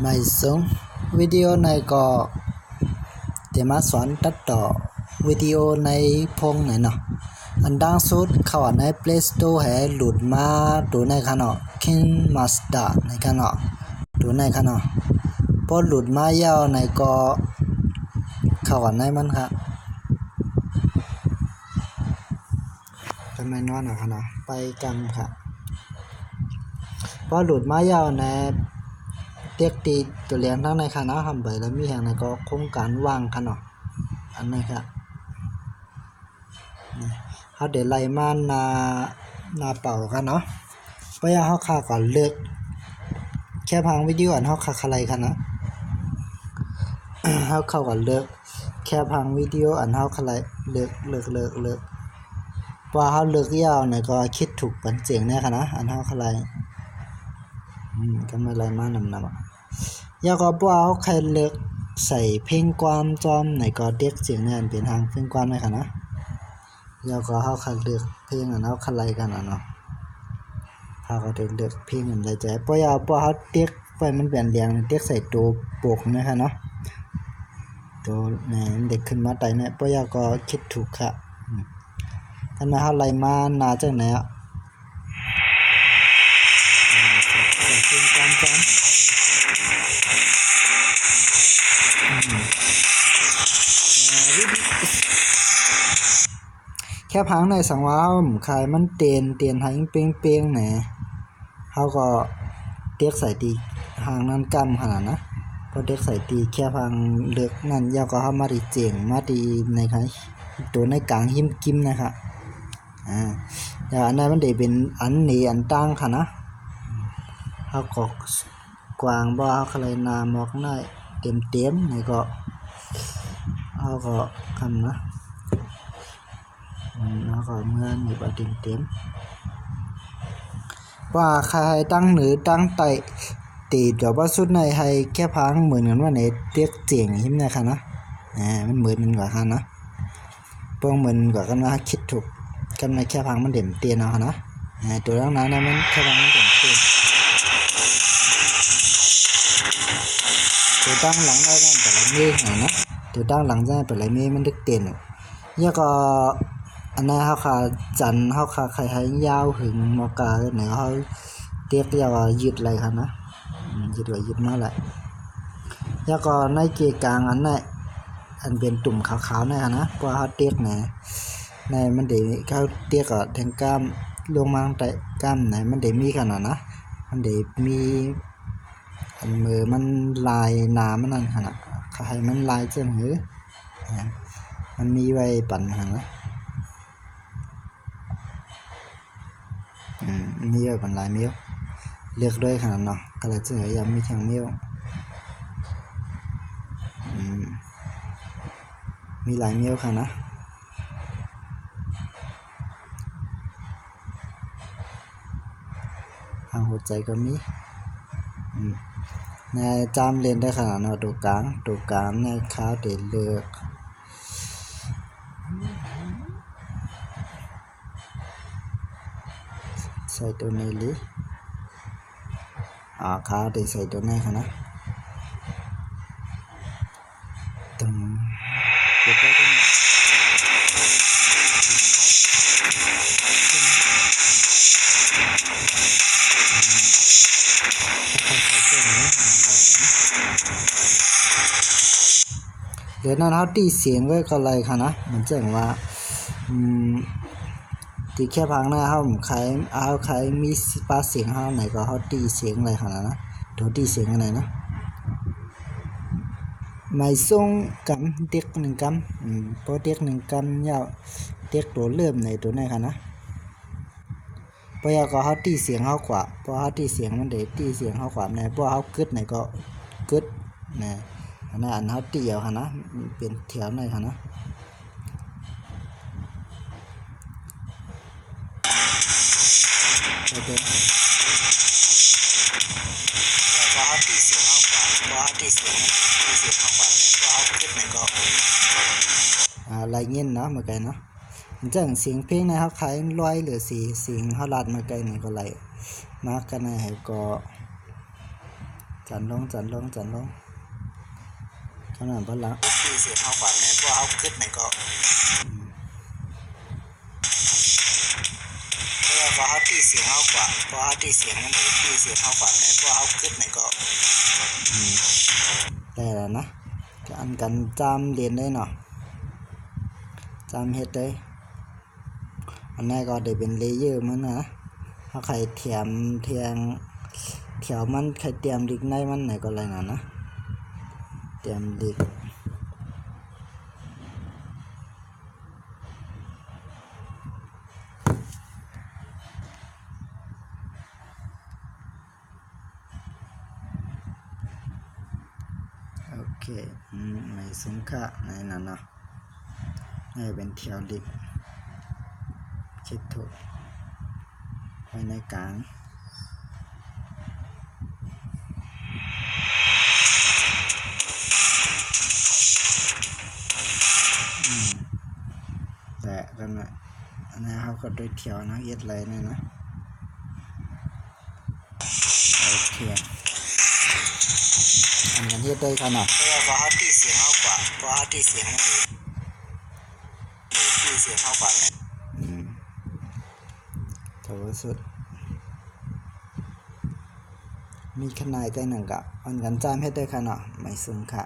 ไม่ส่งวิดีโอในก็จะมาสอนตัดต่อวิดีโอในพงไหนเนาะอันดังสุดเข้าใน Play Store ให้โหลดมาตัวในค่ะเนาะ KineMaster ในค่ะเนาะตัวในค่ะเนาะพอโหลดมายาวในก็เข้าในมันค่ะทำไมนอนอ่ะค่ะเนาะไปกันค่ะพอโหลดมายาวในเด็กตีตัวเลี้ยงทั้งในค่ะเนาะทำไปแล้วมีอย่างในก็โครงการว่างค่ะเนาะอันนี้ค่ะเขาเดี๋ยวไล่มานาเป่าค่ะเนาะเพราะว่าเขาค่าก่อนเลือกแค่พังวิดีโออันเขาค่าอะไรค่ะนะเขาเข้าก่อนเลือกแค่พังวิดีโออันเขาอะไรเลือกว่าเขาเลือกยาวเนี่ยก็คิดถูกปันเจียงแน่ค่ะนะอันเขาอะไรก็ไม่ไล่มานำยาวก็ว่าเขาใครเลือกใส่เพลงความจอมไหนก็เด็กเสียงเนี่ยเป็นทางเพลงความไหมค่ะนะแล้วก็เขาคัดเลือกเพลงอันเขาคัดไล่กันเนาะเขาก็เลือกเพลงอันใดใจเพราะเขาเด็กไฟมันเป็นเรียงเด็กใส่ตัวปกนะคะเนาะตัวเด็กขึ้นมาไต่เนี่ยเพราะก็คิดถูกค่ะท่านมาเขาไล่มานาจากไหนอ่ะใส่เพลงความจอมแค่พังในสังวาขายมันเตียนหางเป้งๆแหนเขาก็เด็กใส่ตีหางนั้นกำขนาดนะพอเด็กใส่ตีแค่พังเลือกนั่นยาวก็เขามาดีเจียงมาดีในใครตัวในกลางหิมกิมนะคะอย่างอันนั้นมันได้เป็นอันนี้อันตั้งค่ะนะเขาก็กวางบ่เขาอะไรนามอกได้เต็มนี่ก็เขาก็คำนะแล้วก็เมื่อมีบาเต็มว่าใครตั้งหรือตั้งไตตีเดี๋ยวว่าสุดในให้แค่พังเหมือนกันว่าในเรียกเจียงหิมนะคะนะมันเหมือนกันกว่าค่ะนะพวกเหมือนกว่ากันว่าคิดถูกกันในแค่พังมันเด่นเตียนเอาค่ะนะตัวร่างนั้นมันแค่พังมันเด่นเตียนตัวตั้งหลังได้กันแต่ละมือนะตัวตั้งหลังได้แต่ละมือมันดึกเตียนแล้วก็อันนั้นเขาขาจันเขาขาใครให้ยาวถึงมอกาไหนเขาเตียกยาวยืดอะไรครับนะยืดไว้ยืดมาแหละแล้วก็ในเกกลางอันนั้นอันเป็นตุ่มขาวๆนะเพราะเขาเตียกในมันเดี๋ยวเขาเตียกกับแทงกล้ามลงมาแต่กล้ามไหนมันเดี๋ยวมีขนาดนะมันเดี๋ยวมีอันมือมันลายน้ำมันนั่นขนาดใครมันลายเจ้าหือมันมีไว้ปั่นหันนะมีไว้ปั่นลายเมี้ยวเลือกด้วยขนาดเนาะก็เลยเจอยามมีทางเมี้ยวมีหลายเมี้ยวค่ะนะทางหัวใจก็มีในจามเรียนได้ขนาดเนาะตัวกลางในค้าเด็ดเลือกใส่ตัวในลิค้าเด็ดใส่ตัวในค่ะนะตึงเด็ดได้กันเดี๋ยวนั้นเขาตีเสียงไว้ก็ไรค่ะนะเหมือนแจ้งว่าตีแค่พังหน้าเขาขายมีปาเสียงเขาไหนก็เขาตีเสียงอะไรขนาดนะตัวตีเสียงอะไรนะไม่ส่งกำเด็กหนึ่งกำพอเด็กหนึ่งกำยาวเด็กตัวเริ่มในตัวไหนค่ะนะพอก็เขาตีเสียงเขากว่าพอเขาตีเสียงมันเด็กตีเสียงเขากว่าในพอเขากึดไหนก็กึดนะอันนั้นเขาตีเอาค่ะนะเป็นแถวไหนค่ะนะโอเคพอเขาตีเสียงเขากว่าพอเขาตีเสียงเขากว่าพอเขากึดไหนก็ลายเงี้ยเนาะเมื่อกี้เนาะจังเสียงเพลงนะครับขายร้อยหรือ4เสียงเขาลัดมาไกลนี่ก็ไหลมากกันให้ก็ จันลงขนาดบนหลังที่เสียงเฮากว่าในพวกเฮาขึ้นในก็เพราะเฮาที่เสียงเฮากว่าเพราะเฮาที่เสียงมันที่เสียงเฮากว่าในพวกเฮาขึ้นในก็ได้แล้วนะก็อันกันจำเรียนได้เนาะจำเฮ็ดได้อันนี้ก็ได้เป็นเลเยอร์มันนะเฮาใครเทียมเทียงแถวมันใครเตรียมลิกในมันไหนก็อะไรนะเตรียมลิกโอเคไม่สูงค่าในนั้นเนาะนี่เป็นแถวลิกคิดถูกไว้ในกลางแต่กันนะอันนี้เขาก็ด้วยเที่ยวนะเย็ดไรนี่นะโอเคอันนี้เย็ดได้ขนาดเพราะเขาที่เสียงเขากว่าเพราะเขาที่เสียงมันที่เสียงเขากว่าเนี่ยโถสุดมีขนาดใจหนึ่งกับอันกันจามให้ได้ขนาดไม่สูงค่ะ